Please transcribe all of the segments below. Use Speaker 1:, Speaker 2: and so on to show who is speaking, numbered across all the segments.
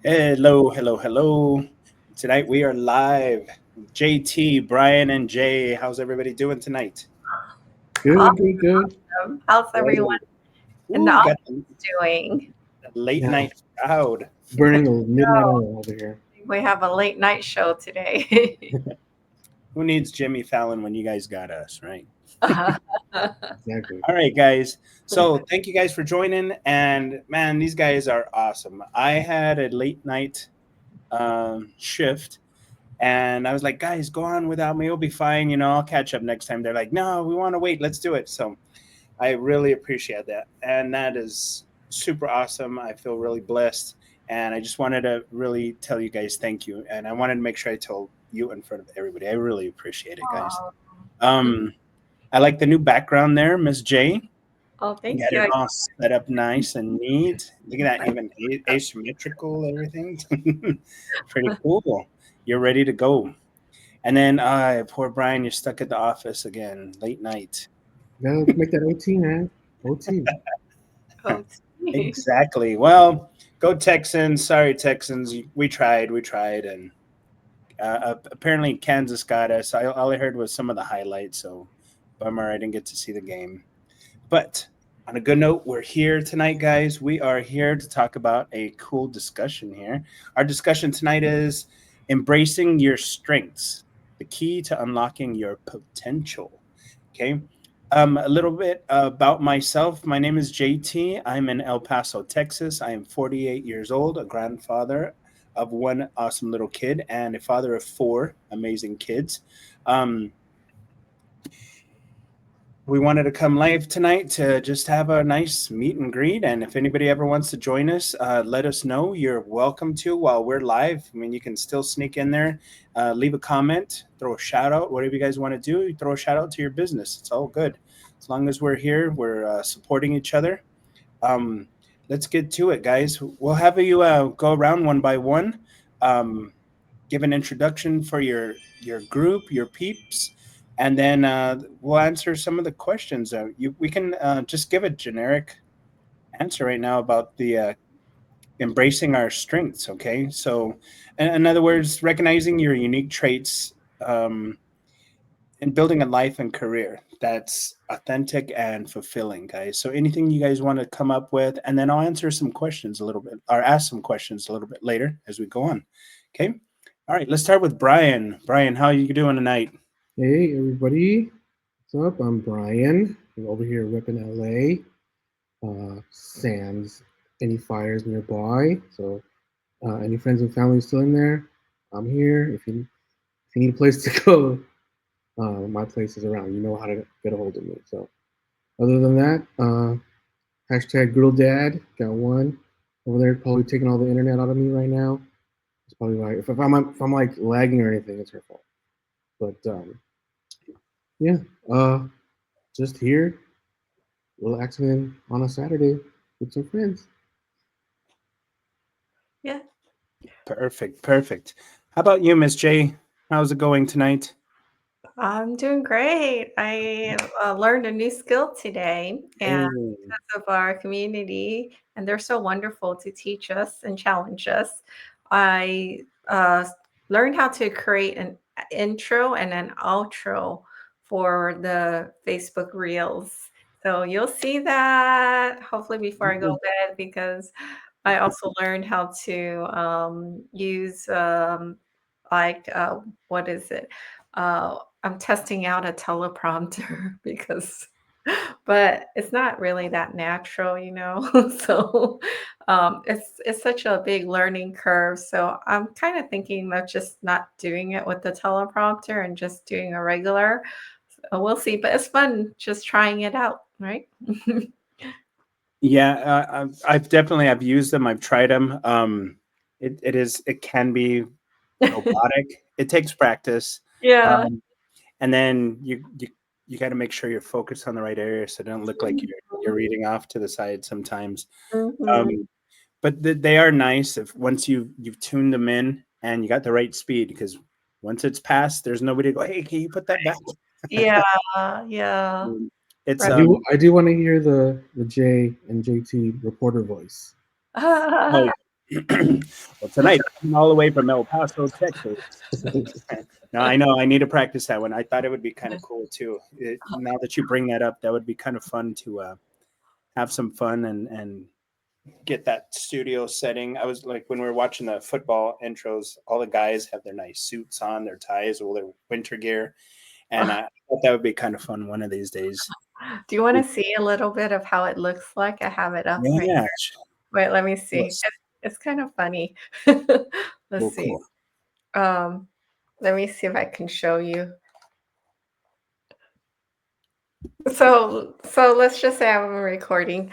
Speaker 1: Hello, hello, hello. Tonight we are live. JT, Brian, and Jay. How's everybody doing tonight?
Speaker 2: Good, good, good.
Speaker 3: How's everyone
Speaker 1: Good.
Speaker 3: in the
Speaker 1: Ooh, got
Speaker 3: office doing?
Speaker 1: the late
Speaker 2: Yeah,
Speaker 1: night crowd.
Speaker 2: burning the midnight oil over here.
Speaker 3: We have a late night show today.
Speaker 1: Who needs Jimmy Fallon when you guys got us, right?
Speaker 2: Exactly.
Speaker 1: All right, guys. So thank you guys for joining. And man, these guys are awesome. I had a late night shift. And I was like, guys, go on without me. It'll be fine. I'll catch up next time. They're like, no, we want to wait. Let's do it. So I really appreciate that. And that is super awesome. I feel really blessed. And I just wanted to really tell you guys thank you. And I wanted to make sure I told you in front of everybody. I really appreciate it, guys.
Speaker 3: Oh,
Speaker 1: Um, I like the new background there, Miss J.
Speaker 3: oh,
Speaker 1: You
Speaker 3: thank
Speaker 1: got
Speaker 3: you.
Speaker 1: it all set up nice and neat. Look at that, even asymmetrical, everything. Pretty cool. You're ready to go. And then, poor Brian, you're stuck at the office again, late night.
Speaker 2: Gotta make that OT, man. OT.
Speaker 3: Oh, geez.
Speaker 1: Exactly. Well, go Texans. Sorry, Texans. We tried, and apparently Kansas got us. All I heard was some of the highlights, so bummer I didn't get to see the game. But on a good note, we're here tonight, guys. We are here to talk about a cool discussion here. Our discussion tonight is embracing your strengths, the key to unlocking your potential. Okay. A little bit about myself. My name is JT. I'm in El Paso, Texas. I am 48 years old, a grandfather of one awesome little kid, and a father of four amazing kids. Um, we wanted to come live tonight to just have a nice meet and greet. And if anybody ever wants to join us, let us know. You're welcome to while we're live. I mean, you can still sneak in there, leave a comment, throw a shout out, whatever you guys want to do. Throw a shout out to your business. It's all good. As long as we're here, we're supporting each other. Um, let's get to it, guys. We'll have you go around one by one. Um, give an introduction for your group, your peeps, and then we'll answer some of the questions. We can just give a generic answer right now about the embracing our strengths. Okay, so in other words, recognizing your unique traits um, and building a life and career that's authentic and fulfilling, guys. So anything you guys want to come up with, and then I'll answer some questions a little bit, or ask some questions a little bit later as we go on. Okay. All right. Let's start with Brian. Brian, how are you doing tonight?
Speaker 2: Hey, everybody. What's up? I'm Brian. I'm over here repping LA. Sans any fires nearby. So, any friends and family still in there? I'm here. If you need a place to go, my place is around. You know how to get a hold of me. So, other than that, hashtag girl dad. Got one over there, probably taking all the internet out of me right now. It's probably why if I'm like lagging or anything, it's her fault. But yeah, uh, just here relaxing on a Saturday with some friends.
Speaker 3: Yeah,
Speaker 1: Perfect. Perfect. How about you, Miss J? How's it going tonight?
Speaker 3: I'm doing great. I learned a new skill today, and
Speaker 1: Oh,
Speaker 3: because of our community, and they're so wonderful to teach us and challenge us, I learned how to create an intro and an outro for the Facebook Reels. So you'll see that hopefully before I go to bed because I also learned how to use like what is it? I'm testing out a teleprompter because but it's not really that natural, so it's such a big learning curve. So I'm kind of thinking of just not doing it with the teleprompter and just doing a regular. So we'll see, but it's fun just trying it out, right?
Speaker 1: yeah. I've used them. I've tried them. It can be robotic. It takes practice.
Speaker 3: Yeah.
Speaker 1: Um, and then you got to make sure you're focused on the right area so it don't look like you're reading off to the side sometimes.
Speaker 3: Mhm.
Speaker 1: Um, but they are nice if once you've tuned them in and you got the right speed because once it's passed, there's nobody to go. Hey, can you put that back?
Speaker 3: Yeah, yeah.
Speaker 1: Um, it's
Speaker 2: I
Speaker 3: Right.
Speaker 2: do I do want to hear the J and JT reporter voice.
Speaker 1: oh Well, tonight, I'm all the way from El Paso, Texas. No, I know I need to practice that one. I thought it would be kind of cool too. Now that you bring that up, that would be kind of fun to have some fun and get that studio setting. I was like, when we were watching the football intros, all the guys have their nice suits on, their ties, all their winter gear, and I thought that would be kind of fun one of these days.
Speaker 3: Do you want to see a little bit of how it looks like? I have it up right
Speaker 1: Yeah,
Speaker 3: here. Wait, let me see.
Speaker 1: yes.
Speaker 3: It's kind of funny. Let's
Speaker 1: Cool,
Speaker 3: see.
Speaker 1: cool.
Speaker 3: Um, let me see if I can show you. So let's just say I'm recording.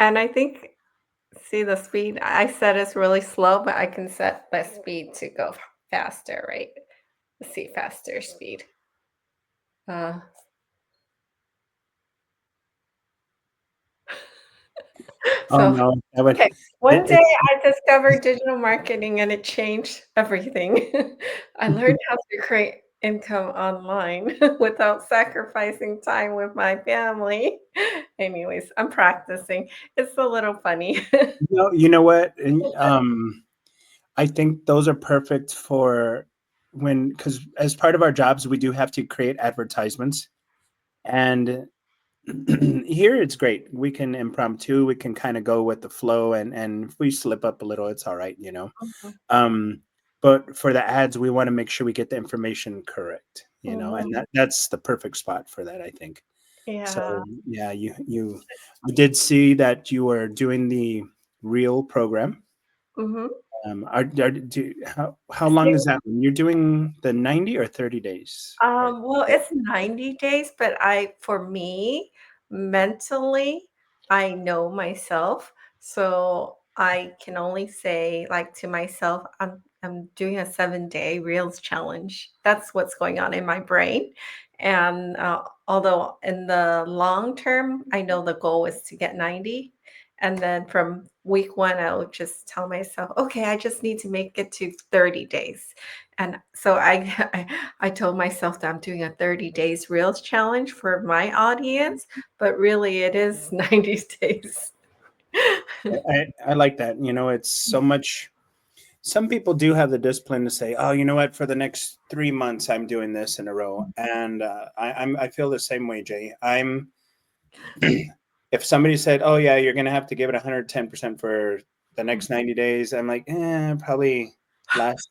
Speaker 3: And I think, see the speed, I said it's really slow, but I can set the speed to go faster, right? Let's see, faster speed. Uh,
Speaker 1: Oh
Speaker 3: so,
Speaker 1: no, that would
Speaker 3: okay. One day
Speaker 1: it's
Speaker 3: I discovered digital marketing and it changed everything. I learned how to create income online without sacrificing time with my family. Anyways, I'm practicing. It's a little funny.
Speaker 1: you know what? And, I think those are perfect for when because as part of our jobs, we do have to create advertisements, and here it's great. We can impromptu. We can kind of go with the flow, and if we slip up a little, it's all right, you know.
Speaker 3: Mhm,
Speaker 1: Um, but for the ads, we want to make sure we get the information correct, you know, and
Speaker 3: mhm.
Speaker 1: that's the perfect spot for that, I think.
Speaker 3: Yeah.
Speaker 1: So yeah, you did see that you were doing the real program.
Speaker 3: Mhm.
Speaker 1: How long is that one? You're doing the 90 or 30 days, right?
Speaker 3: Well, it's 90 days, but for me, mentally, I know myself. So I can only say, like, to myself, I'm doing a 7-day Reels challenge. That's what's going on in my brain. And although in the long term, I know the goal is to get 90. And then from week one, I'll just tell myself, okay, I just need to make it to 30 days. And so I told myself that I'm doing a 30 days Reels challenge for my audience, but really it is 90 days.
Speaker 1: I like that. You know, it's so much. Some people do have the discipline to say, "Oh, you know what? For the next 3 months, I'm doing this in a row," and I feel the same way, Jay. I'm if somebody said, "Oh yeah, you're gonna have to give it 110% for the next 90 days," I'm like, probably last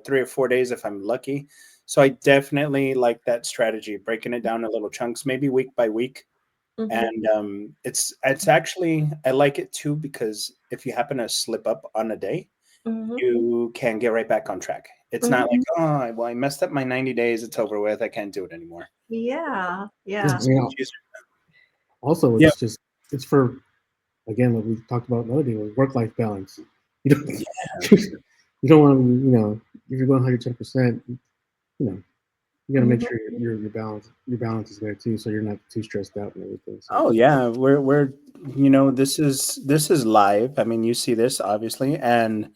Speaker 1: 3 or 4 days if I'm lucky. So I definitely like that strategy, breaking it down in little chunks, maybe week by week.
Speaker 3: Mhm,
Speaker 1: And it's actually I like it too because if you happen to slip up on a day,
Speaker 3: mhm,
Speaker 1: you can get right back on track. It's not like,
Speaker 3: mhm.
Speaker 1: oh, well, I messed up my 90 days. It's over with. I can't do it anymore.
Speaker 3: Yeah,
Speaker 2: Yeah,
Speaker 3: yeah.
Speaker 1: It's
Speaker 2: yeah.
Speaker 1: much easier.
Speaker 2: Also,
Speaker 1: Yeah.
Speaker 2: it's for, again, what we talked about another day, was work-life balance. You don't
Speaker 1: Yeah.
Speaker 2: you don't want to, if you're going 110%, you got to make
Speaker 3: Mhm,
Speaker 2: sure your balance is there too, so you're not too stressed out and everything. So
Speaker 1: Oh yeah. We're this is live. I mean, you see this obviously, and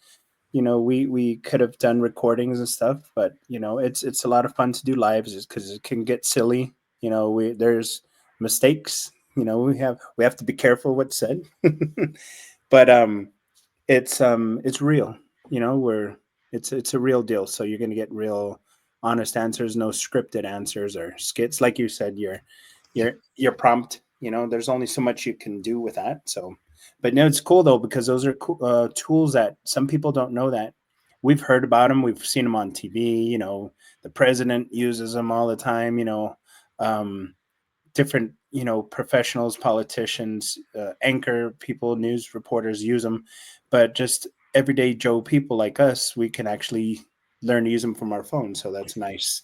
Speaker 1: we could have done recordings and stuff, but it's a lot of fun to do lives just because it can get silly. There's mistakes. We have to be careful what's said, but it's real. We're it's a real deal. So you're gonna get real honest answers, no scripted answers or skits. Like you said, your prompt. There's only so much you can do with that. So, but no, it's cool though because those are cool, tools that some people don't know that we've heard about them. We've seen them on TV. The president uses them all the time. Um, different professionals, politicians, anchor people, news reporters use them, but just everyday Joe people like us, we can actually learn to use them from our phone. So that's nice.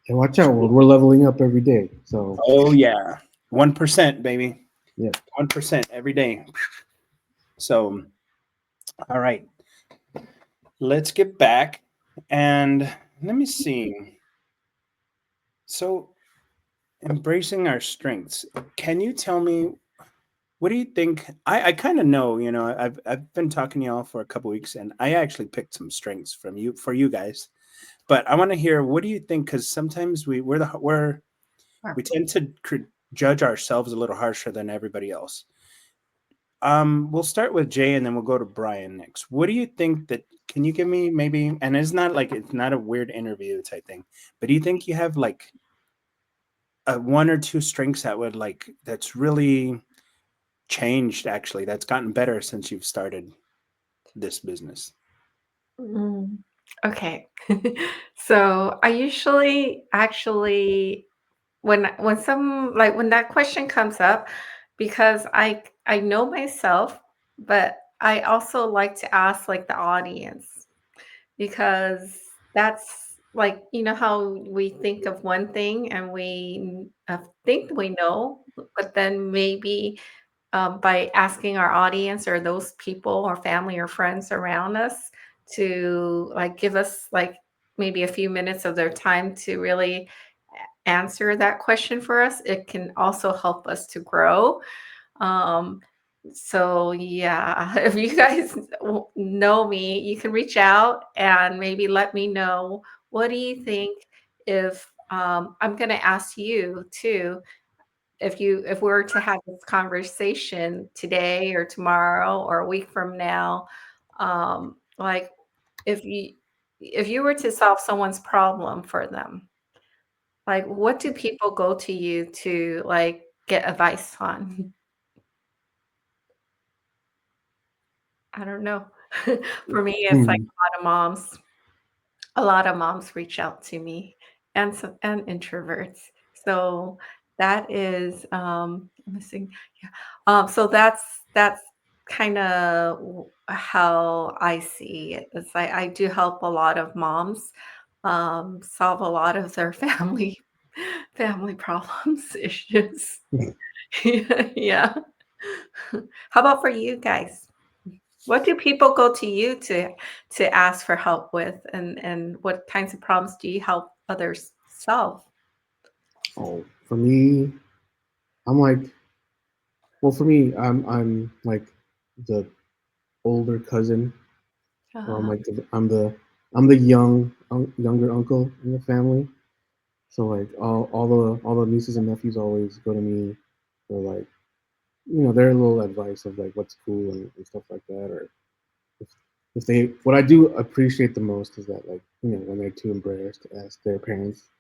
Speaker 2: and watch out, we're leveling up every day. So
Speaker 1: Oh yeah, 1%, baby,
Speaker 2: yeah,
Speaker 1: 1% every day. So all right, let's get back and let me see. So embracing our strengths. Can you tell me what do you think? I kind of know, I've been talking to y'all for a couple weeks, and I actually picked some strengths from you for you guys. But I want to hear what do you think? Because sometimes we tend to judge ourselves a little harsher than everybody else. We'll start with Jay and then we'll go to Brian next. What do you think that can you give me maybe and it's not a weird interview type thing, but do you think you have like one or two strengths that would like that's really changed actually that's gotten better since you've started this business?
Speaker 3: Mm, okay. So I usually actually when that question comes up, because I know myself, but I also like to ask like the audience, because that's like, you know how we think of one thing and we think we know, but then maybe by asking our audience or those people or family or friends around us to like give us like maybe a few minutes of their time to really answer that question for us, it can also help us to grow. um, so yeah, if you guys know me, you can reach out and maybe let me know, what do you think if I'm going to ask you too, if we were to have this conversation today or tomorrow or a week from now, like if you were to solve someone's problem for them, like what do people go to you to like get advice on? I don't know. For me, it's like
Speaker 2: Hmm.
Speaker 3: a lot of moms reach out to me, and some and introverts. So that is missing. Yeah. So that's kind of how I see it. It's like I do help a lot of moms solve a lot of their family problems, issues. Yeah. Yeah. How about for you guys? What do people go to you to ask for help with, and what kinds of problems do you help others solve?
Speaker 2: Oh, for me, I'm like, well, for me, I'm like the older cousin, or
Speaker 3: Uh,
Speaker 2: I'm the younger uncle in the family. So like all the nieces and nephews always go to me for like their little advice of like what's cool and stuff like that. Or if, if they what I do appreciate the most is that like when they're too embarrassed to ask their parents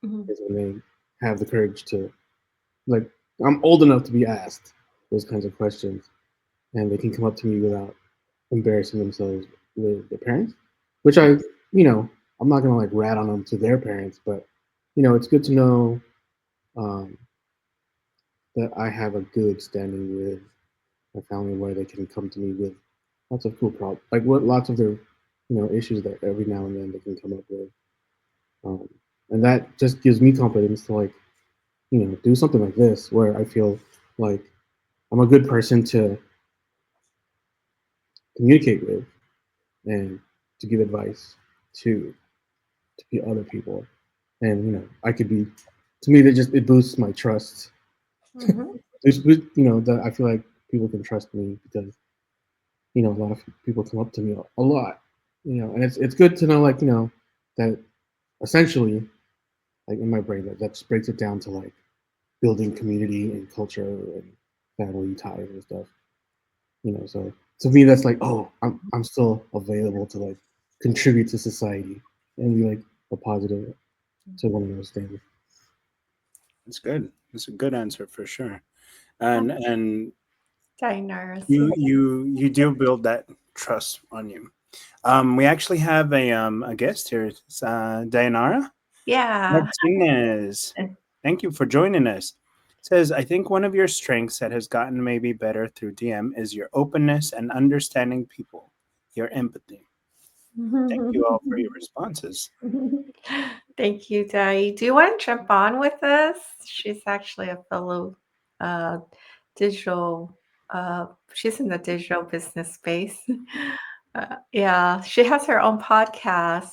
Speaker 3: mhm,
Speaker 2: is when they have the courage to like I'm old enough to be asked those kinds of questions and they can come up to me without embarrassing themselves with their parents, which I'm not gonna like rat on them to their parents, but it's good to know um, that I have a good standing with my family where they can come to me with lots of cool problems, like what lots of their issues that every now and then they can come up with, um, and that just gives me confidence to like do something like this where I feel like I'm a good person to communicate with and to give advice to other people, and I could be to me it boosts my trust.
Speaker 3: mhm,
Speaker 2: That I feel like people can trust me because a lot of people come up to me a lot, and it's good to know like that essentially like in my brain that just breaks it down to like building community and culture and family ties and stuff. So to me that's like, oh, I'm still available to like contribute to society and be like a positive to one of those things.
Speaker 1: That's good. That's a good answer for sure.
Speaker 3: oh,
Speaker 1: And
Speaker 3: diners, yeah.
Speaker 1: you do build that trust on you. We actually have a guest here. It's Dayanara
Speaker 3: Yeah.
Speaker 1: Martinez. Thank you for joining us. Says, I think one of your strengths that has gotten maybe better through DM is your openness and understanding people, your empathy. Thank you all for your responses.
Speaker 3: Thank you, Dai. Do you want to jump on with us? She's actually a fellow uh, digital, she's in the digital business space. Yeah, she has her own podcast.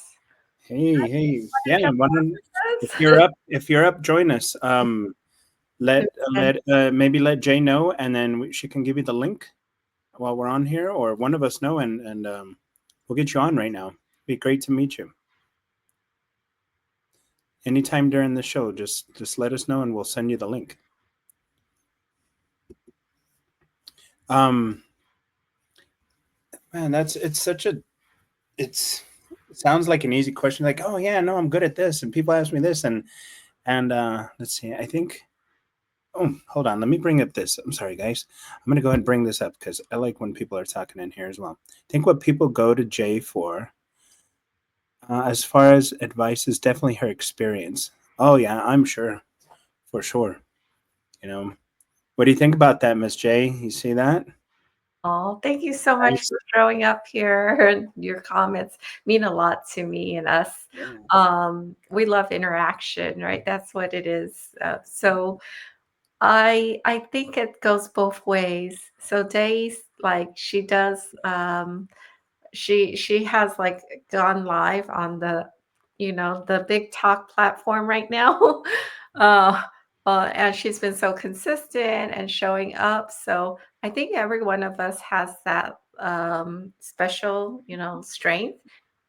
Speaker 1: Hey, hey,
Speaker 3: Want
Speaker 1: yeah.
Speaker 3: to jump
Speaker 1: Why don't,
Speaker 3: on with
Speaker 1: if you're up, join us.
Speaker 3: us? And
Speaker 1: Maybe let Jay know, and then she can give you the link while we're on here, or one of us know, and we'll get you on right now. Be great to meet you. Anytime during the show, just let us know, and we'll send you the link. Um, man, that's it's such a it's it sounds like an easy question. Like, oh yeah, no, I'm good at this, and people ask me this, and let's see. I think. Oh, hold on. Let me bring up this. I'm sorry, guys. I'm gonna go ahead and bring this up because I like when people are talking in here as well. I think what people go to Jay for, as far as advice, is definitely her experience. Oh yeah, I'm sure, for sure. You know, what do you think about that, Miss J? You see that?
Speaker 3: Oh, thank you so much
Speaker 1: Nice.
Speaker 3: for showing up here. Your comments mean a lot to me and us.
Speaker 1: Yeah.
Speaker 3: We love interaction, right? That's what it is. So I think it goes both ways. So Days, like she does, she has like gone live on the, the big talk platform right now. uh, and she's been so consistent and showing up. So I think every one of us has that special, strength.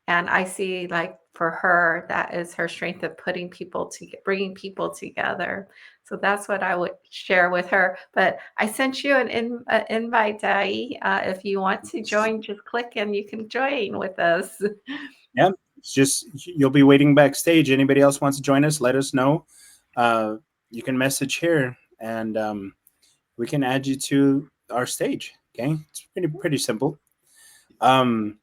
Speaker 3: And I see, like, for her, that is her strength of putting people to bringing people together. So that's what I would share with her. But I sent you an invite, Dai. If you want to join, just click and you can join with us.
Speaker 1: Yeah, it's just you'll be waiting backstage. Anybody else wants to join us? Let us know. Uh, you can message here, and we can add you to our stage. Okay, it's pretty simple. Um,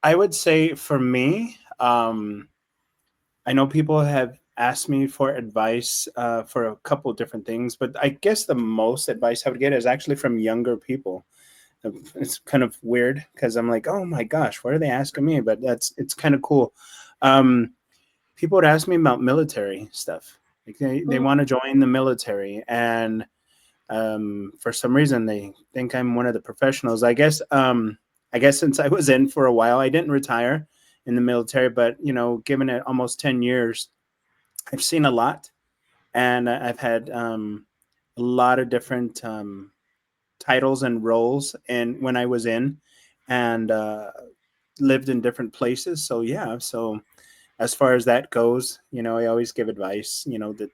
Speaker 1: I would say for me, I know people have asked me for advice for a couple of different things, but I guess the most advice I would get is actually from younger people. It's kind of weird because I'm like, oh my gosh, what are they asking me? But it's kind of cool. Um, People would ask me about military stuff. Like they
Speaker 3: Mm,
Speaker 1: want to join the military, and for some reason they think I'm one of the professionals. I guess since I was in for a while, I didn't retire in the military, but given it almost 10 years, I've seen a lot, and I've had a lot of different titles and roles, and when I was in, and lived in different places. So yeah, so as far as that goes, I always give advice,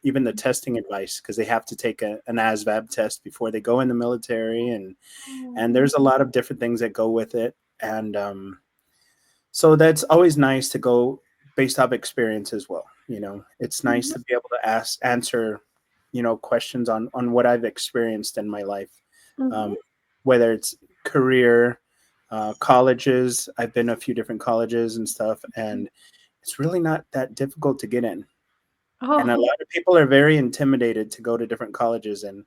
Speaker 1: even the testing advice, because they have to take an ASVAB test before they go in the military. And there's a lot of different things that go with it. And so that's always nice to go based off experience as well. It's nice
Speaker 3: mhm,
Speaker 1: to be able to answer, questions on what I've experienced in my life,
Speaker 3: mhm.
Speaker 1: um, whether it's career, colleges. I've been to a few different colleges and stuff, and it's really not that difficult to get in. And a
Speaker 3: Oh,
Speaker 1: lot of people are very intimidated to go to different colleges, and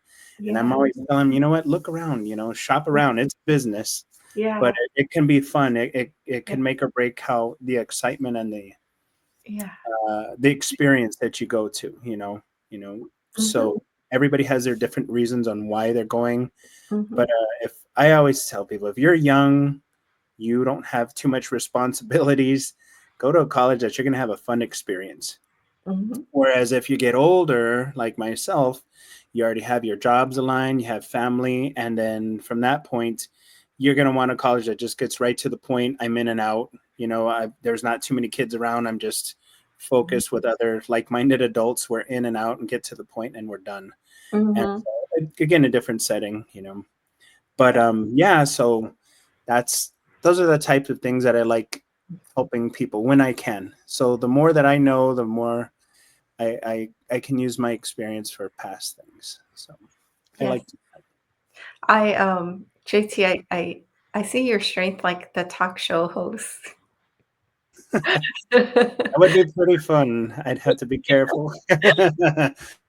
Speaker 1: I'm
Speaker 3: yeah.
Speaker 1: always telling them, you know what, look around, shop around. It's business, but
Speaker 3: Yeah.
Speaker 1: it can be fun. It
Speaker 3: Yeah.
Speaker 1: can make or break how the excitement and
Speaker 3: Yeah.
Speaker 1: the experience that you go to.
Speaker 3: Mhm,
Speaker 1: So everybody has their different reasons on why they're going. But
Speaker 3: mhm,
Speaker 1: if I always tell people, if you're young, you don't have too much responsibilities, go to a college that you're going to have a fun experience.
Speaker 3: mhm,
Speaker 1: Whereas if you get older, like myself, you already have your jobs aligned, you have family, and then from that point, you're going to want a college that just gets right to the point. I'm in and out. There's not too many kids around. I'm just focused with other like-minded adults. We're in and out and get to the point, and we're done. And
Speaker 3: mhm.
Speaker 1: so, again, a different setting. But yeah, so that's those are the types of things that I like helping people when I can. So the more that I know, the more I can use my experience for past things. So I
Speaker 3: Yes.
Speaker 1: like to.
Speaker 3: JT, I see your strength like the talk show host.
Speaker 1: That would be pretty fun. I'd have to be careful.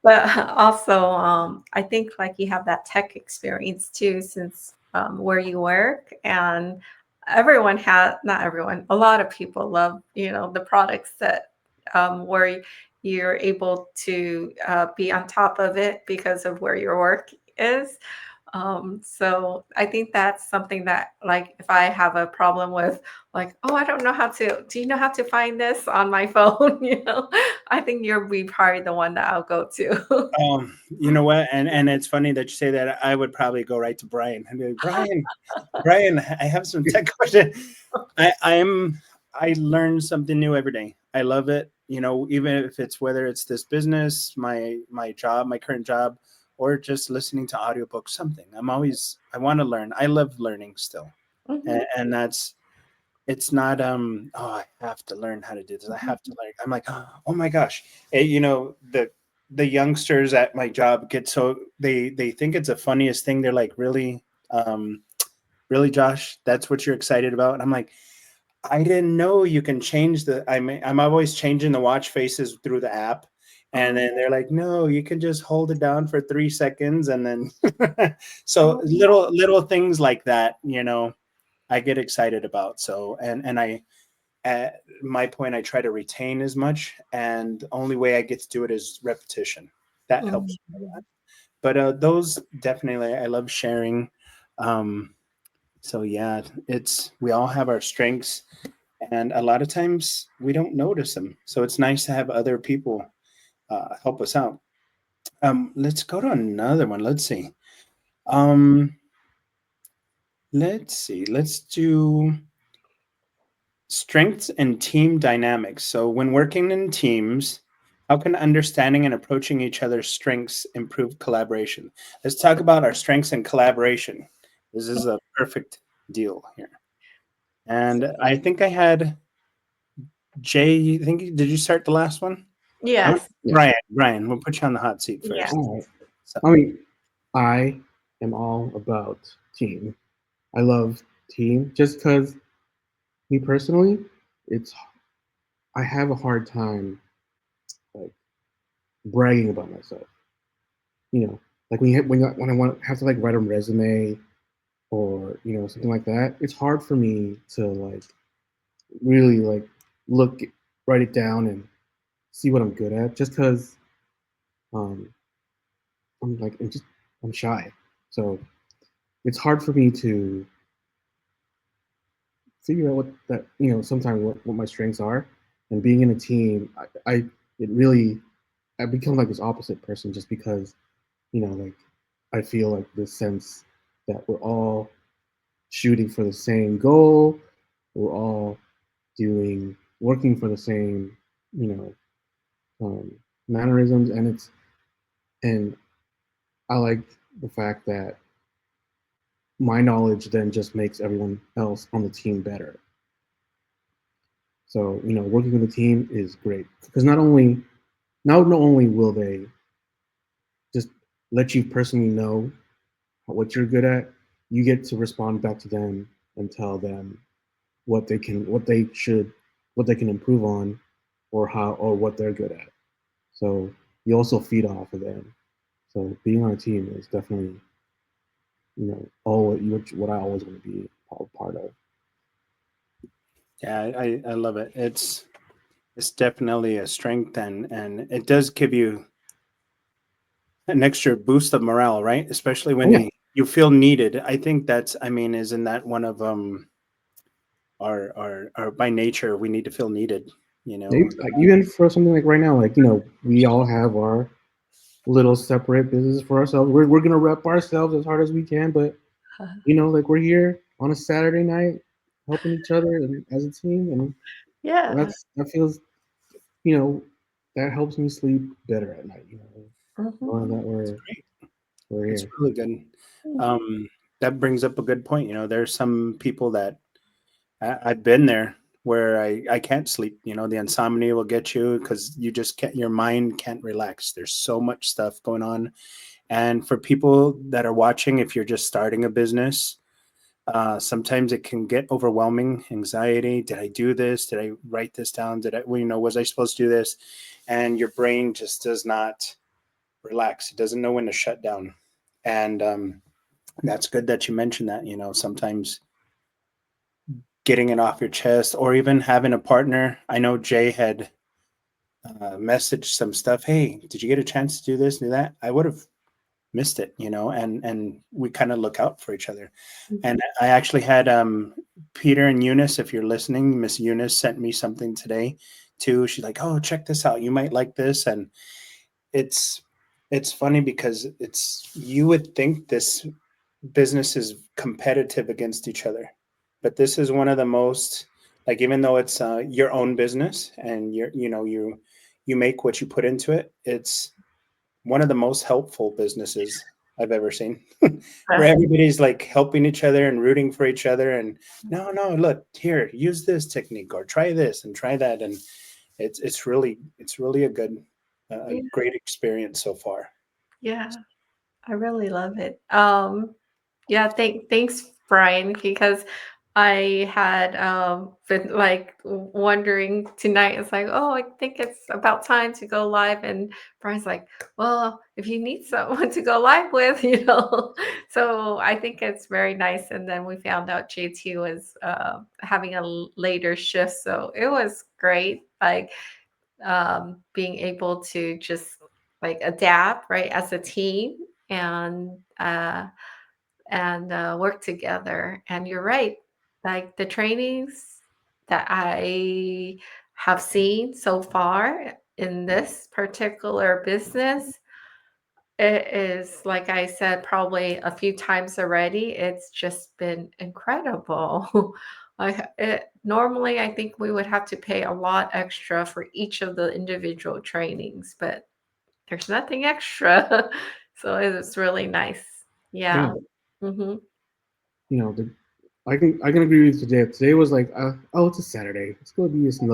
Speaker 3: But also, I think like you have that tech experience too, since where you work, and everyone has not everyone, a lot of people love the products that where you're able to be on top of it because of where your work is. So I think that's something that, like, if I have a problem with, like, oh, I don't know how to, do you know how to find this on my phone? I think you'll be probably the one that I'll go to.
Speaker 1: You know what? And it's funny that you say that. I would probably go right to Brian. I'd be like, Brian, I have some tech question. I learn something new every day. I love it. Even if it's whether it's this business, my job, my current job, or just listening to audiobooks, something. I want to learn. I love learning still.
Speaker 3: Mhm.
Speaker 1: And that's, it's not, oh, I have to learn how to do this. I
Speaker 3: Mhm.
Speaker 1: have to learn. I'm like, oh my gosh. The youngsters at my job get so, they think it's the funniest thing. They're like, really? Um, really, Josh? That's what you're excited about? And I'm like, I didn't know you can change I'm always changing the watch faces through the app. And
Speaker 3: Mhm.
Speaker 1: then they're like, no, you can just hold it down for 3 seconds. And then, so
Speaker 3: Mhm.
Speaker 1: little things like that, I get excited about. So, and at my point, I try to retain as much. And the only way I get to do it is repetition. That helps me a lot.
Speaker 3: Mhm.
Speaker 1: But those definitely, I love sharing. Um, so yeah, we all have our strengths, and a lot of times we don't notice them. So it's nice to have other people help us out. Let's go to another one. Um, let's see. Let's do strengths and team dynamics. So when working in teams, how can understanding and approaching each other's strengths improve collaboration? Let's talk about our strengths and collaboration. This is a perfect deal here. And I think I had Jay. I think did you start the last one? Oh,
Speaker 3: Yes.
Speaker 2: Yeah.
Speaker 1: Brian, we'll put you on the hot seat
Speaker 3: Yeah.
Speaker 1: first.
Speaker 2: All right.
Speaker 1: So,
Speaker 2: I mean, I am all about team. I love team just because me personally, it's I have a hard time like bragging about myself. Like when I want have to like write a resume or something like that. It's hard for me to like really like look write it down and see what I'm good at just because um, I'm shy. So it's hard for me to figure out what that sometimes what my strengths are. And being in a team, I it really I become like this opposite person just because like I feel like this sense that we're all shooting for the same goal, we're all working for the same you know um, mannerisms, and I like the fact that my knowledge then just makes everyone else on the team better. So working with a team is great because not only will they just let you personally know what you're good at, you get to respond back to them and tell them what they can improve on, or what they're good at. So you also feed off of them. So being on a team is definitely all what I always want to be part of.
Speaker 1: yeah, I love it. It's definitely a strength, and it does give you an extra boost of morale, right? Especially
Speaker 2: Oh
Speaker 1: when
Speaker 2: yeah,
Speaker 1: you feel needed. I think that's, I mean, isn't that one of our by nature we need to feel needed, you know?
Speaker 2: like even for something like right now, like we all have our little separate business for ourselves. We're gonna rep ourselves as hard as we can, but like we're here on a Saturday night helping each other and as a team, and
Speaker 3: Yeah.
Speaker 2: that feels you know that helps me sleep better at night. Knowing
Speaker 3: Mhm.
Speaker 2: that we're
Speaker 1: It's
Speaker 2: here.
Speaker 1: really good.
Speaker 3: Mm.
Speaker 1: Um, that brings up a good point. There's some people that I've been there where I can't sleep. The insomnia will get you because you just can't, your mind can't relax. There's so much stuff going on. And for people that are watching, if you're just starting a business, sometimes it can get overwhelming. Anxiety. Did I do this? Did I write this down? Was I supposed to do this? And your brain just does not relax. It doesn't know when to shut down. And that's good that you mentioned that. Sometimes getting it off your chest, or even having a partner. I know Jay had messaged some stuff. Hey, did you get a chance to do this, do that? I would have missed it, and we kind of look out for each other. And I actually had Peter and Eunice, if you're listening, Miss Eunice sent me something today too. She's like, oh, check this out. You might like this. And it's it's funny because you would think this business is competitive against each other, but this is one of the most, like, even though it's your own business and you make what you put into it, it's one of the most helpful businesses I've ever seen, where
Speaker 3: Uh,
Speaker 1: everybody's like helping each other and rooting for each other. And no, look here, use this technique or try this and try that, and it's really a
Speaker 3: yeah,
Speaker 1: great experience so far.
Speaker 3: yeah, I really love it. Yeah, thanks, Brian, because I had been like wondering tonight. It's like, oh, I think it's about time to go live, and Brian's like, well, if you need someone to go live with, So I think it's very nice. And then we found out JT was having a later shift, so it was great. Like being able to just like adapt right as a team and work together. And you're right, like the trainings that I have seen so far in this particular business, it is like I said probably a few times already. It's just been incredible. Normally I think we would have to pay a lot extra for each of the individual trainings, but there's nothing extra. So it's really nice.
Speaker 2: Yeah,
Speaker 3: Yeah. Mhm.
Speaker 2: the I can agree with you today. Today was like, oh, it's a Saturday. Let's go be some.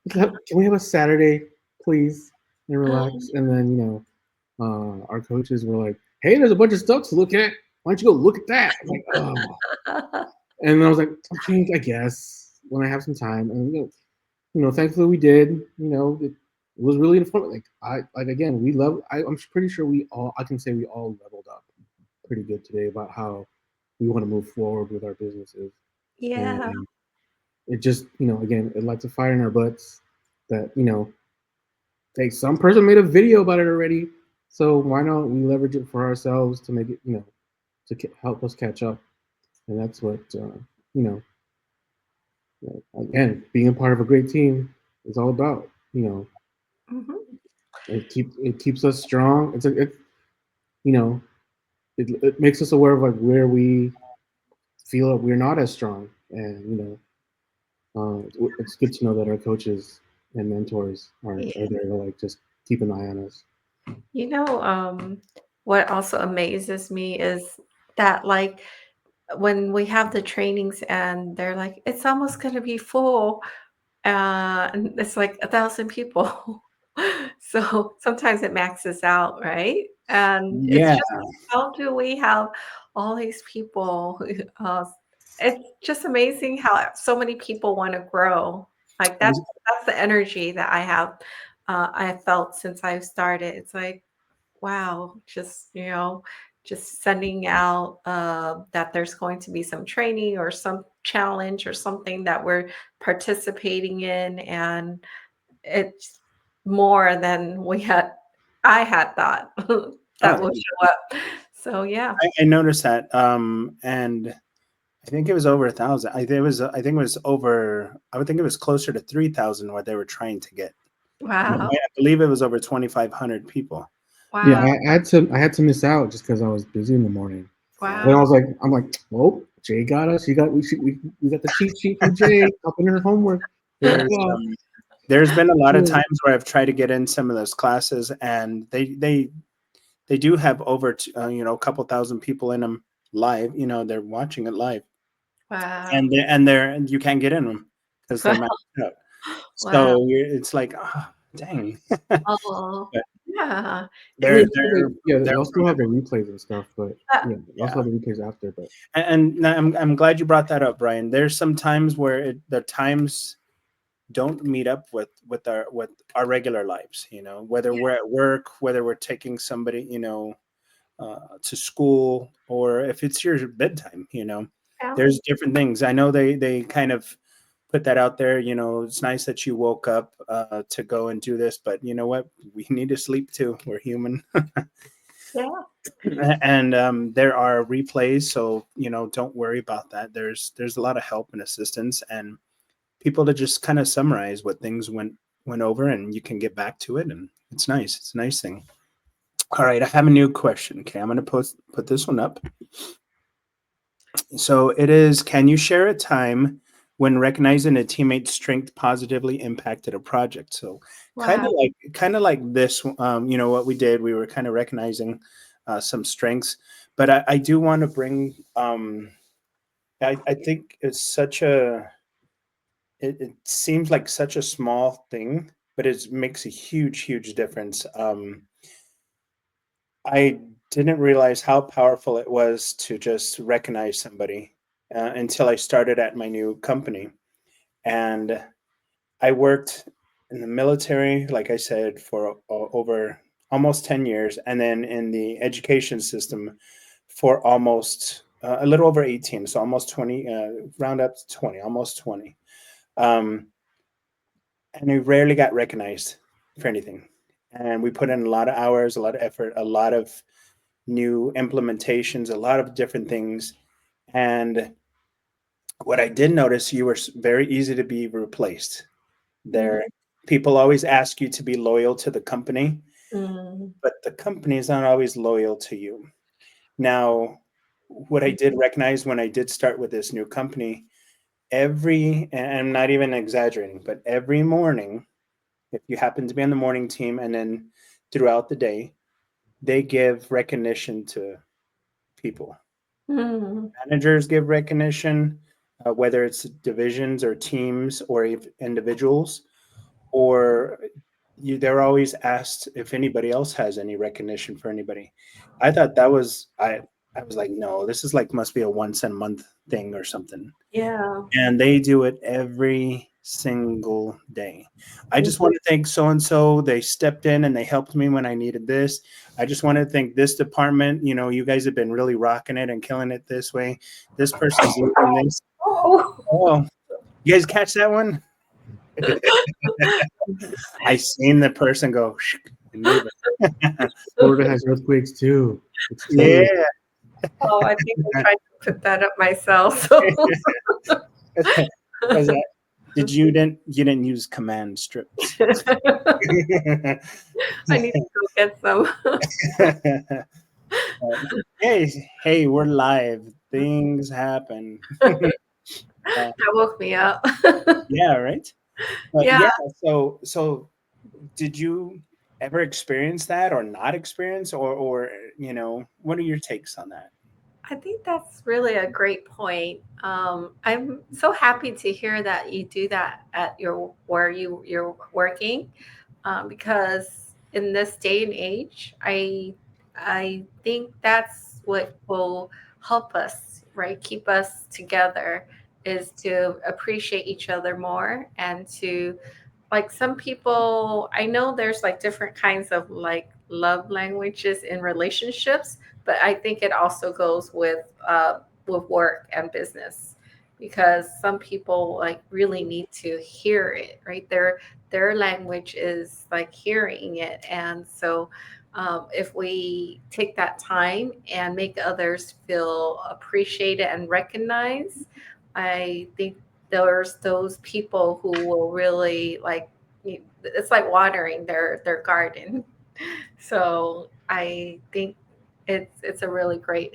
Speaker 2: Can we have a Saturday, please, and relax? And then our coaches were like, hey, there's a bunch of stuff to look at. Why don't you go look at that? I'm like, oh, and I was like, okay, I guess when I have some time, and thankfully we did. It was really informative. Like again, we love. I'm pretty sure I can say we all leveled up pretty good today about how we want to move forward with our businesses. And
Speaker 3: Yeah.
Speaker 2: it just, again, it lights a fire in our butts that, hey, some person made a video about it already. So why not we leverage it for ourselves to make it, help us catch up. And that's what, you know, again, being a part of a great team is all about.
Speaker 3: Mhm.
Speaker 2: It keeps us strong. You know, it makes us aware of like where we feel that we're not as strong. And, it's good to know that our coaches and mentors are
Speaker 3: Yeah.
Speaker 2: there to like just keep an eye on us.
Speaker 3: You know, what also amazes me is that like when we have the trainings and they're like, it's almost going to be full, and it's like 1,000 people. So sometimes it maxes out, right? And it's
Speaker 1: Yeah,
Speaker 3: just how do we have all these people? It's just amazing how so many people want to grow. Like
Speaker 1: I was
Speaker 3: that's the energy that I have felt since I've started. It's like wow, just, just sending out that there's going to be some training or some challenge or something that we're participating in. And it's more than I had thought
Speaker 1: oh,
Speaker 3: that will show up. So, yeah.
Speaker 1: I noticed that, and I think it was over 1,000. I think it was over. I would think it was closer to 3,000 what they were trying to get.
Speaker 3: Wow.
Speaker 1: I believe it was over 2,500 people.
Speaker 2: Yeah,
Speaker 3: Wow.
Speaker 2: I had to miss out just because I was busy in the morning.
Speaker 1: Yeah.
Speaker 2: Then
Speaker 3: Wow.
Speaker 2: I'm like, well, Jay got us. We got the cheat sheet from Jay helping her homework. Here we
Speaker 1: There's
Speaker 2: go.
Speaker 1: um, there's been a lot of
Speaker 2: Yeah.
Speaker 1: times where I've tried to get in some of those classes, and they do have over a couple thousand people in them live. They're watching it live,
Speaker 3: Wow.
Speaker 1: and you can't get in them because they're maxed out.
Speaker 3: Wow.
Speaker 1: So it's like, oh, dang.
Speaker 3: Oh,
Speaker 1: But
Speaker 3: yeah.
Speaker 2: I mean,
Speaker 1: they're they're
Speaker 2: yeah,
Speaker 1: they're
Speaker 2: they'll still have the replays and stuff, but
Speaker 3: Uh,
Speaker 2: yeah, they also
Speaker 1: yeah.
Speaker 2: have the replays after. But
Speaker 1: And I'm glad you brought that up, Brian. There's some times where the times don't meet up with our regular lives. Whether
Speaker 3: yeah.
Speaker 1: we're at work, whether we're taking somebody, to school, or if it's your bedtime.
Speaker 3: Yeah.
Speaker 1: There's different things. I know they kind of put that out there. It's nice that you woke up to go and do this, but you know what? We need to sleep too. We're human.
Speaker 3: Yeah.
Speaker 1: And there are replays, so don't worry about that. There's a lot of help and assistance and people to just kind of summarize what things went over, and you can get back to it, and it's a nice thing. All right, I have a new question. Okay, I'm going to put this one up. So it is, can you share a time when recognizing a teammate's strength positively impacted a project. So
Speaker 3: Wow.
Speaker 1: kind of like this, what we did, we were kind of recognizing some strengths, but I do want to bring, I think it's such a, it seems like such a small thing, but it makes a huge, huge difference. I didn't realize how powerful it was to just recognize somebody until I started at my new company. And I worked in the military, like I said, for over almost 10 years, and then in the education system for almost a little over 18, so almost 20, round up to 20, almost 20. Um, and we rarely got recognized for anything. And we put in a lot of hours, a lot of effort, a lot of new implementations, a lot of different things. And what I did notice, you were very easy to be replaced. There,
Speaker 3: Mm,
Speaker 1: people always ask you to be loyal to the company,
Speaker 3: mm,
Speaker 1: but the company is not always loyal to you. Now, what I did recognize when I did start with this new company, and I'm not even exaggerating, but every morning, if you happen to be on the morning team and then throughout the day, they give recognition to people.
Speaker 3: mm,
Speaker 1: Managers give recognition, whether it's divisions or teams or individuals, or they're always asked if anybody else has any recognition for anybody. I thought that was I was like, no, this is like must be a once a month thing or something.
Speaker 3: yeah.
Speaker 1: And they do it every single day. I just
Speaker 3: Mhm.
Speaker 1: want to thank so and so. They stepped in and they helped me when I needed this. I just want to thank this department. You guys have been really rocking it and killing it this way. This person's leading this.
Speaker 3: Oh.
Speaker 1: Oh, you guys catch that one? I seen the person go and move it.
Speaker 2: Florida has earthquakes too. It's
Speaker 1: Yeah.
Speaker 2: true.
Speaker 3: Oh, I think I tried to put that up myself. So
Speaker 1: Was that, you didn't use command strips?
Speaker 3: I need to go get some.
Speaker 1: Hey, hey, we're live. Things happen. Uh,
Speaker 3: That woke me up.
Speaker 1: yeah, right. But
Speaker 3: Yeah.
Speaker 1: yeah, so did you ever experience that or not experience, or what are your takes on that?
Speaker 3: I think that's really a great point. I'm so happy to hear that you do that at your where you're working, because in this day and age, I think that's what will help us, right, keep us together, is to appreciate each other more and to, like, some people, I know there's like different kinds of like love languages in relationships, but I think it also goes with work and business, because some people like really need to hear it, right? Their language is like hearing it. And so if we take that time and make others feel appreciated and recognized, I think there's those people who will really like, it's like watering their garden. So I think it's a really great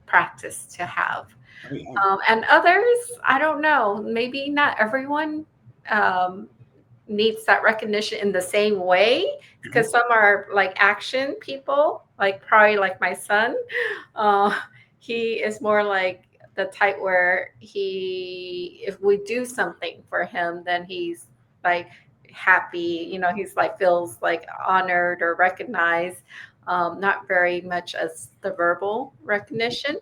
Speaker 3: practice to have.
Speaker 1: Oh yeah.
Speaker 3: And others, I don't know, maybe not everyone um, needs that recognition in the same way,
Speaker 1: Mhm.
Speaker 3: because some are like action people, like probably like my son. uh, he is more like the type where he, if we do something for him, then he's like happy, he's like feels like honored or recognized. Not very much as the verbal recognition.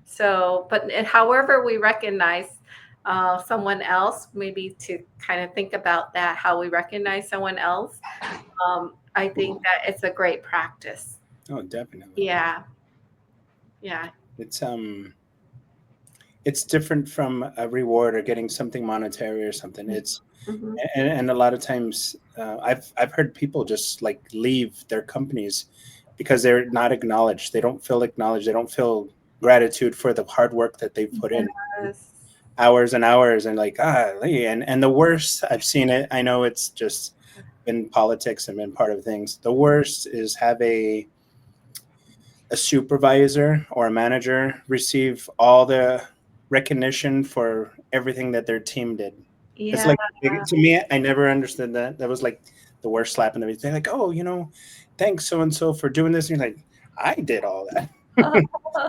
Speaker 3: So but however we recognize someone else, maybe to kind of think about that, how we recognize someone else. I think that it's a great practice.
Speaker 1: Oh, definitely.
Speaker 3: Yeah, yeah.
Speaker 1: It's it's different from a reward or getting something monetary or something. It's
Speaker 3: Hmm.
Speaker 1: and a lot of times I've heard people just like leave their companies because they're not acknowledged. They don't feel acknowledged. They don't feel gratitude for the hard work that they've put in,
Speaker 3: Yes.
Speaker 1: hours and hours, and like and the worst I've seen it. I know it's just been politics and been part of things. The worst is have a supervisor or a manager receive all the recognition for everything that their team did. It's
Speaker 3: Yeah.
Speaker 1: like, to me, I never understood that. That was like the worst slap in the face. They're like, oh, thanks so and so for doing this. And you're like, I did all that.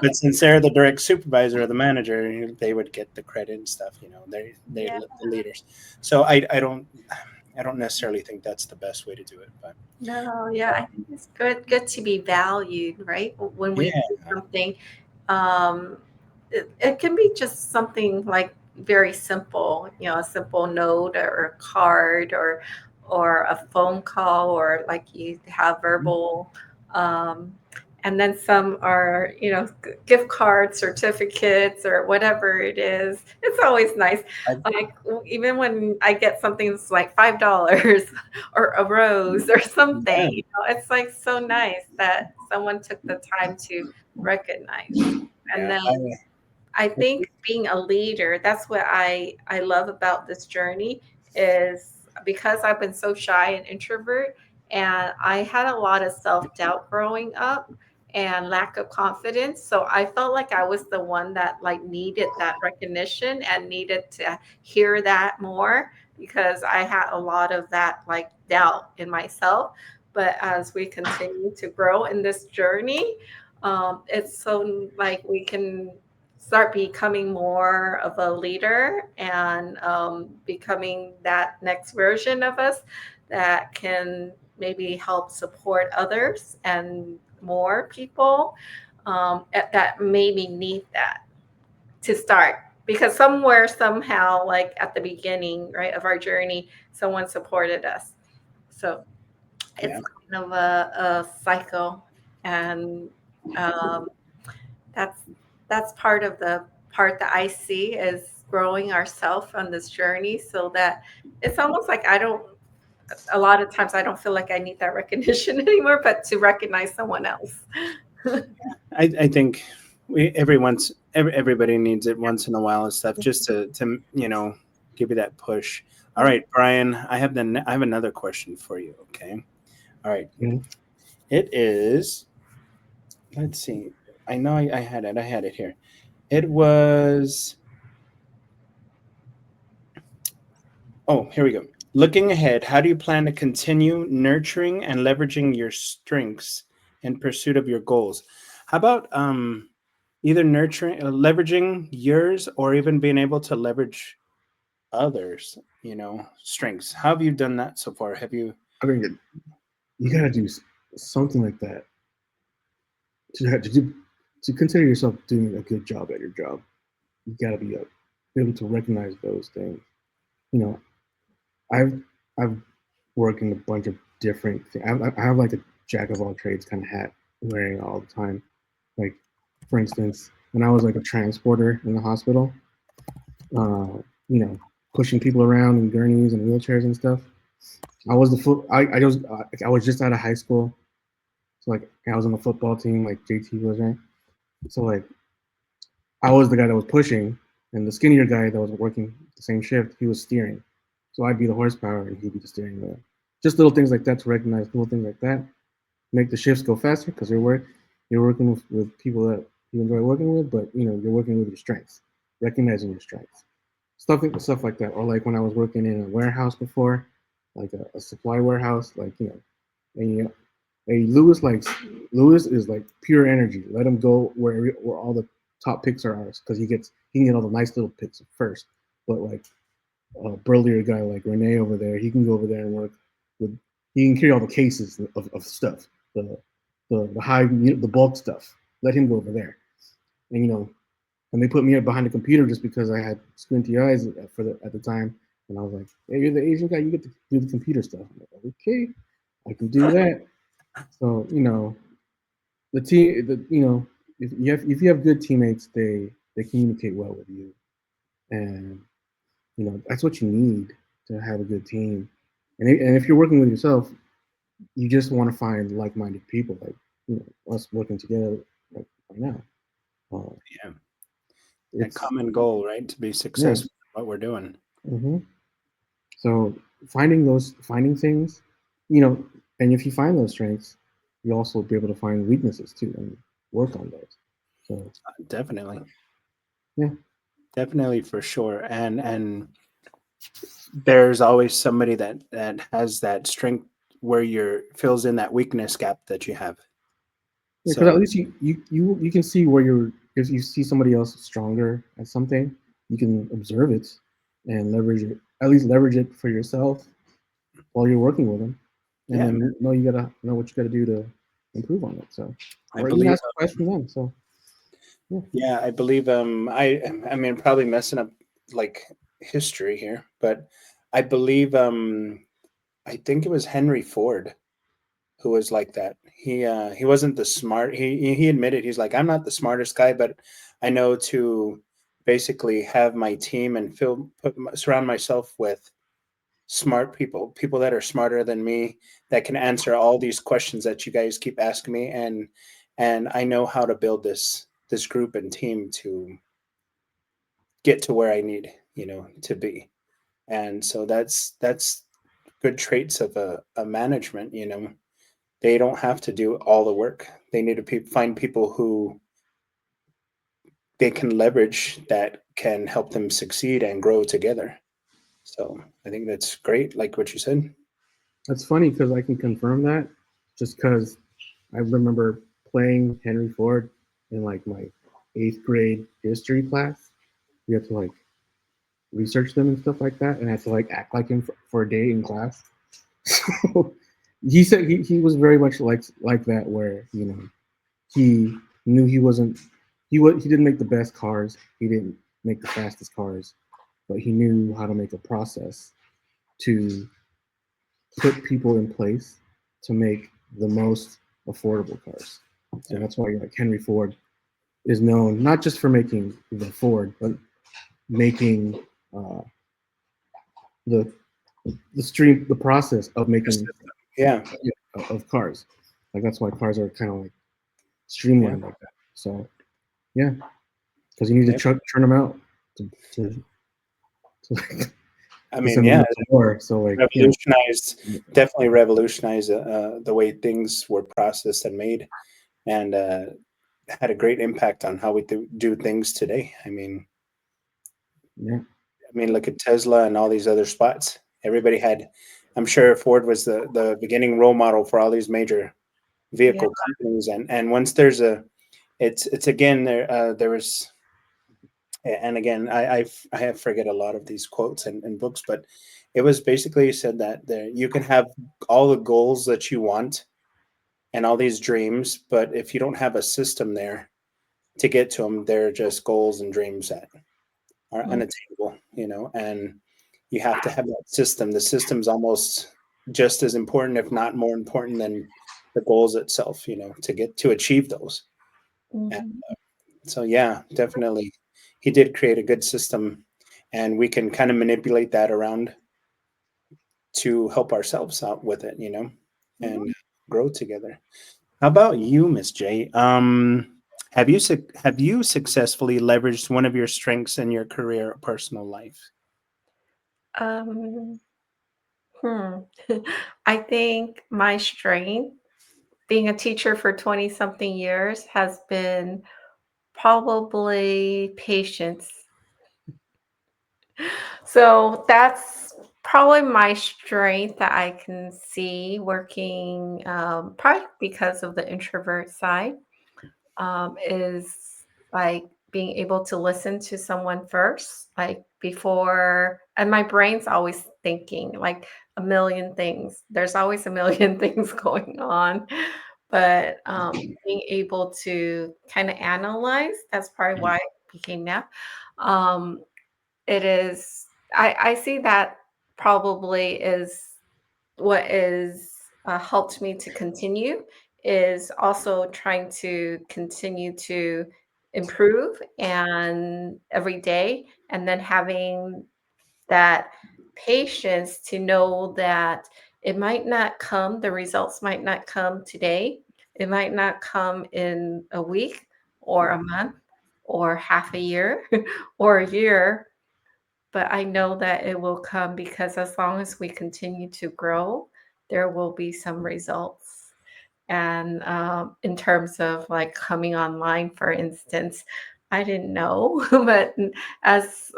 Speaker 1: But since they're the direct supervisor or the manager, they would get the credit and stuff. They
Speaker 3: Yeah.
Speaker 1: the leaders. So I don't necessarily think that's the best way to do it. But
Speaker 3: No, yeah, I think it's good to be valued, right? When we
Speaker 1: yeah,
Speaker 3: do something, um, it can be just something like very simple, a simple note or a card or a phone call or like you have verbal, um, and then some are, gift cards, certificates, or whatever it is. It's always nice.
Speaker 1: I,
Speaker 3: Like even when I get something that's like $5 or a rose or something.
Speaker 1: yeah,
Speaker 3: It's like so nice that someone took the time to recognize. And
Speaker 1: yeah.
Speaker 3: then I think being a leader, that's what I love about this journey is because I've been so shy and introvert and I had a lot of self-doubt growing up and lack of confidence. So I felt like I was the one that like needed that recognition and needed to hear that more because I had a lot of that like doubt in myself. But as we continue to grow in this journey, it's so like we can start becoming more of a leader and becoming that next version of us that can maybe help support others and more people that maybe need that to start because somewhere somehow like at the beginning right of our journey someone supported us so it's
Speaker 1: Yeah,
Speaker 3: kind of a cycle and um, that's that's part of the part that I see is growing ourselves on this journey so that it's almost like I don't a lot of times I don't feel like I need that recognition anymore, but to recognize someone else.
Speaker 1: I think everybody needs it once in a while and stuff, just to give you that push. All right, Brian, I have another question for you. Okay. All right.
Speaker 2: Mhm.
Speaker 1: It is. Let's see. I know I had it. I had it here. It was. Oh, here we go. Looking ahead, how do you plan to continue nurturing and leveraging your strengths in pursuit of your goals? How about either nurturing, leveraging yours, or even being able to leverage others? Strengths. How have you done that so far? Have you?
Speaker 2: I think you gotta do something like that to consider yourself doing a good job at your job. You gotta be able to recognize those things. You know, I've I've worked in a bunch of different things. I have like a jack of all trades kind of hat wearing all the time. Like, for instance, when I was like a transporter in the hospital, uh, you know, pushing people around in gurneys and wheelchairs and stuff. I was the foot. I was just out of high school, so like I was on the football team. Like JT was right. So like I was the guy that was pushing, and the skinnier guy that was working the same shift, he was steering. So I'd be the horsepower, and he'd be the steering wheel. Just little things like that to recognize little things like that, make the shifts go faster because you're working with people that you enjoy working with, but you're working with your strengths, recognizing your strengths, stuff like that. Or like when I was working in a warehouse before, like a supply warehouse, like and hey, Lewis is like pure energy. Let him go where all the top picks are ours because he can get all the nice little picks first. But like a burlier guy like Renee over there, he can go over there and work with. He can carry all the cases of stuff, the bulk stuff. Let him go over there, and and they put me up behind the computer just because I had squinty eyes at the time, and I was like, "Hey, you're the Asian guy. You get to do the computer stuff." I'm like, "Okay, I can do that." So the team, if you have good teammates, they communicate well with you, and that's what you need to have a good team. And if you're working with yourself, you just want to find like-minded people, like us working together like right now. Uh,
Speaker 1: Yeah, that
Speaker 2: it's
Speaker 1: common goal, right? To be
Speaker 2: yeah.
Speaker 1: successful at what we're doing.
Speaker 2: hmm So finding things, and if you find those strengths, you also be able to find weaknesses too and work on those. So
Speaker 1: Definitely.
Speaker 2: yeah,
Speaker 1: definitely for sure. And there's always somebody that has that strength where you're fills in that weakness gap that you have.
Speaker 2: Yeah, because at
Speaker 1: So
Speaker 2: least you can see where you're. If you see somebody else stronger at something, you can observe it and leverage it. At least leverage it for yourself while you're working with them, and
Speaker 1: yeah,
Speaker 2: then know you gotta know what you gotta do to improve on it. So,
Speaker 1: I
Speaker 2: or even
Speaker 1: believe
Speaker 2: ask a question then. So, yeah,
Speaker 1: yeah, I believe I mean probably messing up like history here, but I believe I think it was Henry Ford who was like that. He wasn't the smart he admitted he's like I'm not the smartest guy, but I know to basically have my team and surround myself with smart people, people that are smarter than me, that can answer all these questions that you guys keep asking me, and I know how to build this group and team to get to where I need, to be. And so that's good traits of a management, They don't have to do all the work. They need to find people who they can leverage that can help them succeed and grow together. So I think that's great, like what you said.
Speaker 2: that's funny because I can confirm that just because I remember playing Henry Ford in like my eighth grade history class. We had to like research them and stuff like that, and I had to like act like him for a day in class. So he said he was very much like that, where he knew he wasn't he didn't make the best cars, he didn't make the fastest cars, but he knew how to make a process to put people in place to make the most affordable cars. So
Speaker 1: Yeah.
Speaker 2: that's why like Henry Ford is known not just for making the Ford, but making uh, the the process of making
Speaker 1: Yeah.
Speaker 2: of cars. Like that's why cars are kind of like
Speaker 1: Yeah.
Speaker 2: streamlined like that. So yeah, because you need to
Speaker 1: Yeah.
Speaker 2: churn them out to to, to, like,
Speaker 1: I
Speaker 2: to
Speaker 1: mean,
Speaker 2: send them
Speaker 1: yeah,
Speaker 2: up to war. So like
Speaker 1: revolutionized, definitely revolutionized the way things were processed and made, and had a great impact on how we do things today.
Speaker 2: yeah,
Speaker 1: I mean, look at Tesla and all these other spots. Everybody had, I'm sure Ford was the beginning role model for all these major
Speaker 3: Yeah.
Speaker 1: vehicle companies, and once there's it's again there was, and again I have forget a lot of these quotes and books, but it was basically said that there you can have all the goals that you want and all these dreams, but if you don't have a system there to get to them, they're just goals and dreams that are
Speaker 3: Mm.
Speaker 1: unattainable, and you have to have that system. The system's almost just as important, if not more important than the goals itself, to get to achieve those. And
Speaker 3: Mhm.
Speaker 1: so, yeah, definitely. He did create a good system, and we can kind of manipulate that around to help ourselves out with it, and grow together. How about you, Miss J? Have you successfully leveraged one of your strengths in your career or personal life?
Speaker 3: Um, hmm. I think my strength, being a teacher for 20 something years, has been probably patience. So that's probably my strength that I can see working, probably because of the introvert side, is like being able to listen to someone first, like before, and my brain's always thinking like a million things. There's always a million things going on. But being able to kind of analyze, that's probably why it became that. Um, it is I see that probably is what is helped me to continue, is also trying to continue to improve and every day, and then having that patience to know that it might not come, the results might not come today, it might not come in a week or a month or half a year or a year, but I know that it will come because as long as we continue to grow, there will be some results. And in terms of like coming online, for instance, I didn't know, but as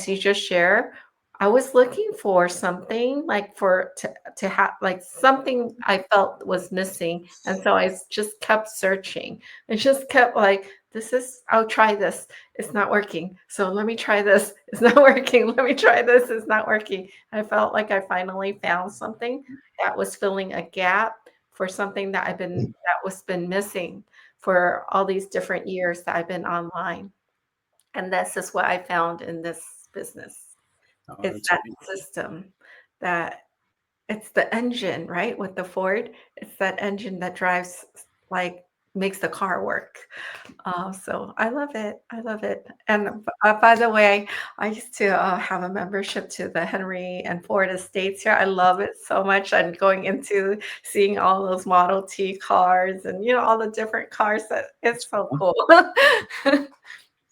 Speaker 3: you just share, I was looking for something like for to have like something I felt was missing, and so just kept searching. And just kept like, this is I'll try this. It's not working. So let me try this. It's not working. Let me try this. It's not working. I felt like I finally found something that was filling a gap for something that was been missing for all these different years that I've been online. And this is what I found in this business.
Speaker 1: Oh,
Speaker 3: It's
Speaker 1: that's
Speaker 3: that
Speaker 1: great.
Speaker 3: system that it's the engine, right? With the Ford, it's that engine that drives like makes the car work. So I love it. I love it. And by the way, I used to have a membership to the Henry and Ford Estates here. I love it so much. And going into seeing all those Model T cars and all the different cars that
Speaker 1: That's
Speaker 3: it's so
Speaker 1: cool.
Speaker 3: cool.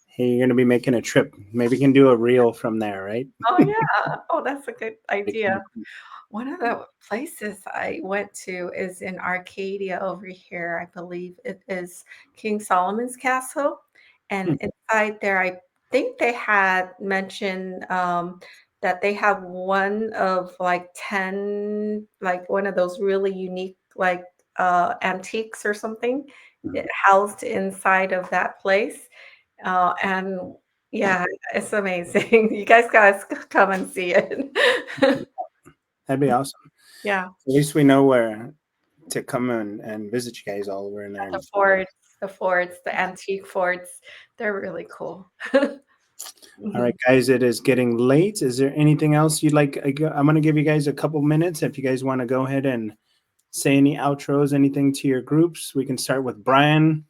Speaker 1: Hey, you're going to be making a trip. Maybe you can do a reel from there, right?
Speaker 3: Oh yeah. Oh, that's a good
Speaker 1: Pretty
Speaker 3: idea.
Speaker 1: cool.
Speaker 3: One of the places I went to is in Arcadia over here. I believe it is King Solomon's Castle.
Speaker 1: Hmm.
Speaker 3: And inside there, I think they had mentioned that they have one of like 10, like one of those really unique, like antiques or something
Speaker 1: Mhm.
Speaker 3: housed inside of that place. And yeah, it's amazing. You guys got to come and see it.
Speaker 1: That'd be awesome.
Speaker 3: Yeah.
Speaker 1: At least we know where to come and visit you guys all over in there
Speaker 3: The
Speaker 1: and see it.
Speaker 3: Fords, the antique Fords, they're really cool.
Speaker 1: All right,
Speaker 3: Mhm.
Speaker 1: guys, it is getting late. Is there anything else you'd like? I'm going to give you guys a couple minutes. If you guys want to go ahead and say any outros, anything to your groups, we can start with Brian.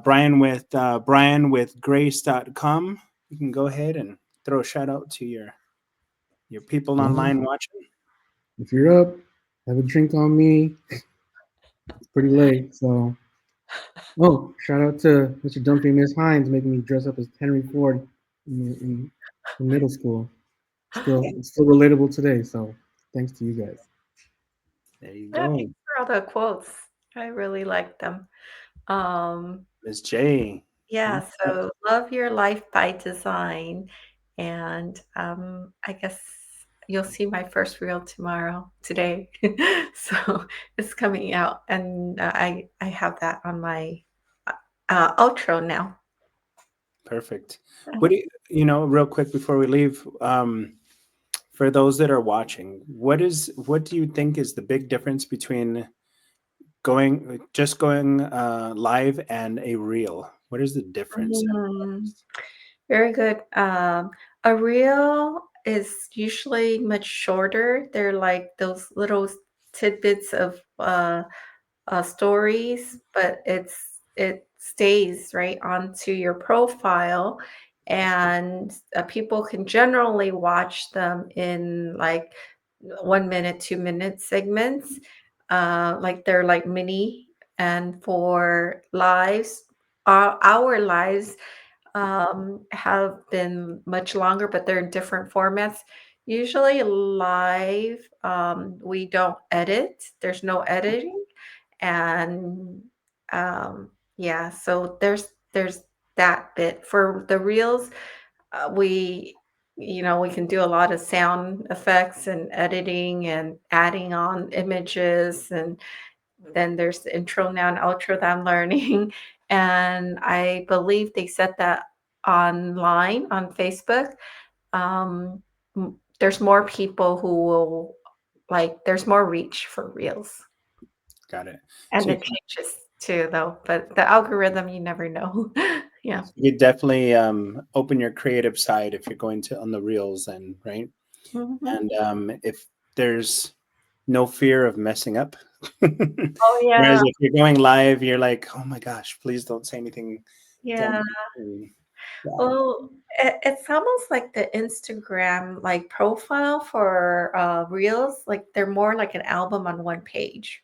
Speaker 1: Brian with grace.com. You can go ahead and throw a shout out to your people
Speaker 2: Well,
Speaker 1: online watching.
Speaker 2: if you're up, have a drink on me. It's pretty late, so oh, shout out to Mr. Dumpy and Miss Hines making me dress up as Henry Ford in middle school. It's still relatable today, so thanks to you guys.
Speaker 1: There you
Speaker 3: Yeah,
Speaker 1: go.
Speaker 3: thanks for all the quotes. I really like them. Um,
Speaker 1: Miss J.
Speaker 3: yeah,
Speaker 1: Keep it up.
Speaker 3: so love your life by design. And I guess you'll see my first reel today. So it's coming out, and I have that on my outro now.
Speaker 1: Perfect. What do real quick before we leave, for those that are watching, what do you think is the big difference between going live and a reel? What is the difference?
Speaker 3: Mm. Very good. A reel is usually much shorter. They're like those little tidbits of stories, but it stays right onto your profile, and people can generally watch them in like 1 minute, 2 minute segments. Like they're like mini, and for lives, our lives have been much longer, but they're in different formats. Usually live, we don't edit. There's no editing, and yeah, so there's that bit for the reels. We can do a lot of sound effects and editing and adding on images, and then there's the intro now and outro that I'm learning. And I believe they set that online on Facebook. Um, there's more people who will like, there's more reach for reels.
Speaker 1: Got it.
Speaker 3: And
Speaker 1: So
Speaker 3: it changes too, though. But the algorithm, you never know. Yeah.
Speaker 1: you definitely open your creative side if you're going to on the reels, and right.
Speaker 3: Mhm.
Speaker 1: And if there's no fear of messing up.
Speaker 3: Oh,
Speaker 1: Whereas
Speaker 3: yeah.
Speaker 1: if you're going live, you're like, oh my gosh, please don't say anything
Speaker 3: Yeah.
Speaker 1: dumb. And, yeah,
Speaker 3: Well, it's almost like the Instagram like profile for reels. Like they're more like an album on one page.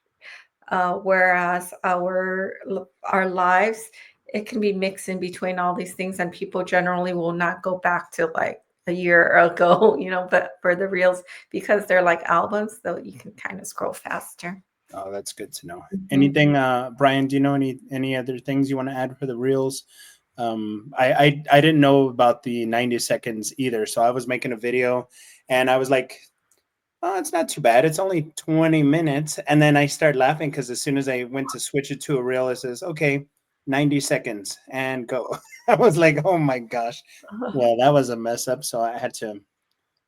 Speaker 3: Whereas our lives, it can be mixed in between all these things, and people generally will not go back to like a year ago, but for the reels, because they're like albums, though you can kind of scroll faster.
Speaker 1: Oh, that's good to know.
Speaker 3: Mhm.
Speaker 1: Anything, Brian? Do you know any other things you want to add for the reels? I didn't know about the 90 seconds either, so I was making a video, and I was like, "Oh, it's not too bad. It's only 20 minutes." And then I start laughing because as soon as I went to switch it to a reel, it says, "Okay, 90 seconds and go." I was like, "Oh my gosh." Well, that was a mess up, so I had to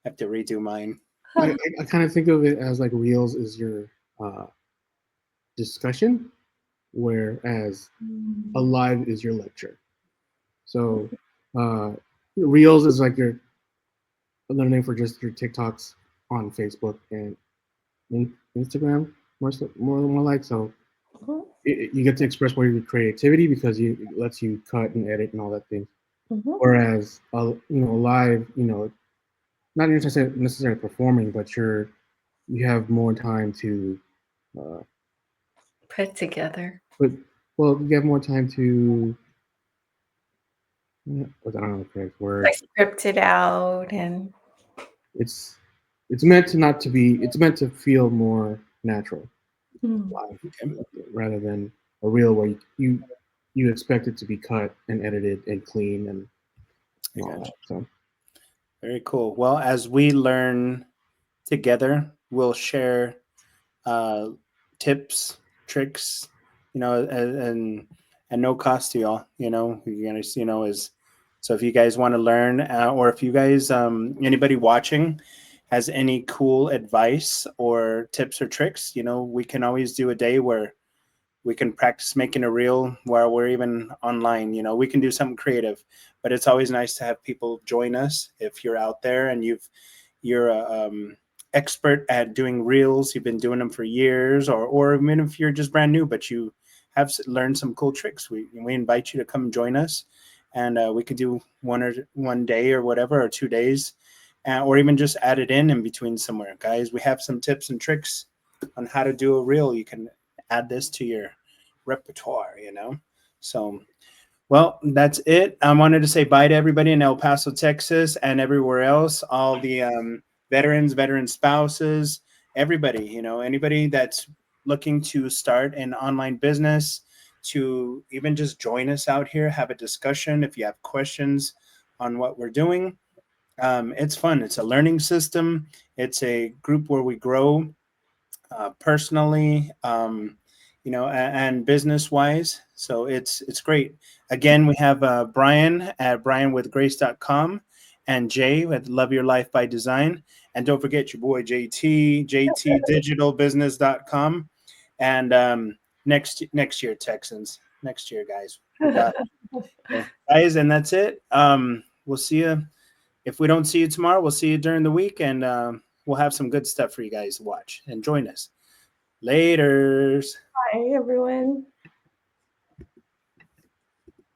Speaker 1: have to redo mine.
Speaker 2: I kind of think of it as like Reels is your uh, discussion, whereas a
Speaker 3: Mm.
Speaker 2: live is your lecture. So uh, Reels is like your another name for just your TikToks on Facebook and Instagram, more like. So
Speaker 3: Mhm.
Speaker 2: you get to express more of your creativity because it lets you cut and edit and all that thing.
Speaker 3: Mhm.
Speaker 2: Whereas live, not necessarily performing, but you have more time to uh,
Speaker 3: Put together.
Speaker 2: but well, you have more time to I don't know the correct word.
Speaker 3: Like scripted out and
Speaker 2: It's it's meant to not to be. It's meant to feel more natural
Speaker 3: mm.
Speaker 2: live rather than a reel where you expect it to be cut and edited and clean
Speaker 1: I
Speaker 2: and all
Speaker 1: got
Speaker 2: that.
Speaker 1: you.
Speaker 2: So
Speaker 1: Very cool. Well, as we learn together, we'll share uh, tips, tricks, and no cost to y'all. You're gonna, is so if you guys want to learn, or if you guys, anybody watching, has any cool advice or tips or tricks, we can always do a day where we can practice making a reel while we're even online. We can do something creative, but it's always nice to have people join us. If you're out there and you're a expert at doing reels, you've been doing them for years, or even if you're just brand new but you have learned some cool tricks, we invite you to come join us, and we could do one day or whatever, or 2 days, or even just add it in between somewhere. Guys, we have some tips and tricks on how to do a reel. You can add this to your repertoire. So, well, that's it. I wanted to say bye to everybody in El Paso, Texas, and everywhere else. All the veteran spouses, everybody. Anybody that's looking to start an online business, to even just join us out here, have a discussion. If you have questions on what we're doing, it's fun. It's a learning system. It's a group where we grow personally, and business wise. So it's great. Again, we have Brian at brianwithgrace.com and Jay with Love Your Life by Design. And don't forget your boy JT, jtdigitalbusiness.com. And next year, Texans. Next year, guys. We got it. So, guys, and that's it. We'll see you. If we don't see you tomorrow, we'll see you during the week, and we'll have some good stuff for you guys to watch and join us. Laters.
Speaker 3: Hi, everyone.